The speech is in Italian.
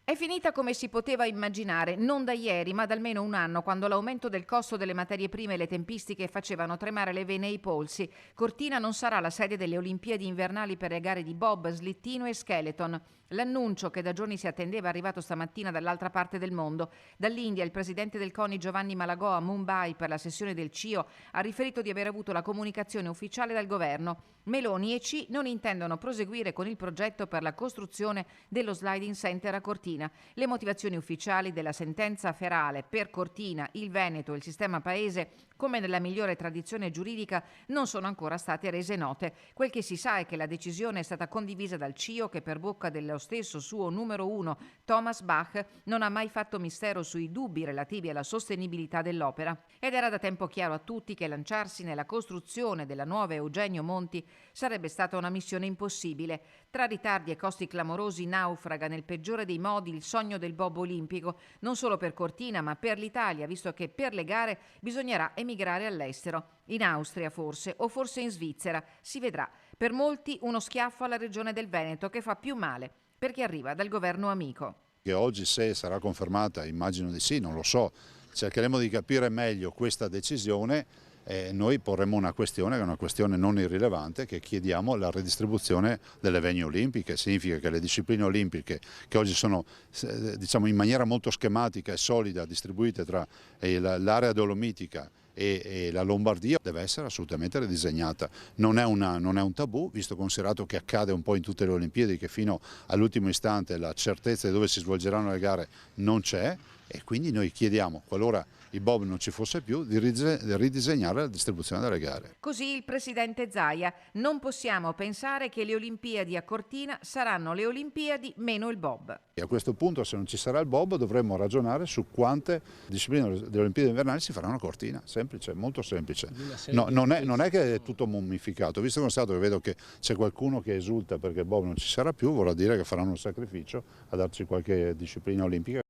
È finita come si poteva immaginare, non da ieri, ma da almeno un anno, quando l'aumento del costo delle materie prime e le tempistiche facevano tremare le vene e i polsi. Cortina non sarà la sede delle Olimpiadi invernali per le gare di bob, slittino e skeleton. L'annuncio che da giorni si attendeva è arrivato stamattina dall'altra parte del mondo. Dall'India il presidente del CONI Giovanni Malagò a Mumbai per la sessione del CIO ha riferito di aver avuto la comunicazione ufficiale dal governo. Meloni e C non intendono proseguire con il progetto per la costruzione dello sliding center a Cortina. Le motivazioni ufficiali della sentenza ferale per Cortina, il Veneto e il sistema paese, come nella migliore tradizione giuridica, non sono ancora state rese note. Quel che si sa è che la decisione è stata condivisa dal CIO, che per bocca dello stesso suo numero uno, Thomas Bach, non ha mai fatto mistero sui dubbi relativi alla sostenibilità dell'opera. Ed era da tempo chiaro a tutti che lanciarsi nella costruzione della nuova Eugenio Monti sarebbe stata una missione impossibile. Tra ritardi e costi clamorosi naufraga nel peggiore dei modi il sogno del bob olimpico, non solo per Cortina ma per l'Italia, visto che per le gare bisognerà emigrare all'estero, in Austria forse, o forse in Svizzera, si vedrà. Per molti uno schiaffo alla regione del Veneto che fa più male, perché arriva dal governo amico. Che oggi, se sarà confermata, immagino di sì, non lo so, cercheremo di capire meglio questa decisione. Noi porremo una questione che è una questione non irrilevante, che chiediamo la redistribuzione delle venie olimpiche. Significa che le discipline olimpiche, che oggi sono diciamo in maniera molto schematica e solida distribuite tra l'area dolomitica e la Lombardia, deve essere assolutamente ridisegnata. Non è un tabù, visto considerato che accade un po' in tutte le Olimpiadi, che fino all'ultimo istante la certezza di dove si svolgeranno le gare non c'è, e quindi noi chiediamo, qualora il bob non ci fosse più, di ridisegnare la distribuzione delle gare. Così il presidente Zaia: non possiamo pensare che le Olimpiadi a Cortina saranno le Olimpiadi meno il bob. E a questo punto, se non ci sarà il bob, dovremmo ragionare su quante discipline delle Olimpiadi invernali si faranno a Cortina. Semplice, molto semplice. No, non è che è tutto mummificato. Visto che che vedo che c'è qualcuno che esulta perché il bob non ci sarà più, vorrà dire che faranno un sacrificio a darci qualche disciplina olimpica.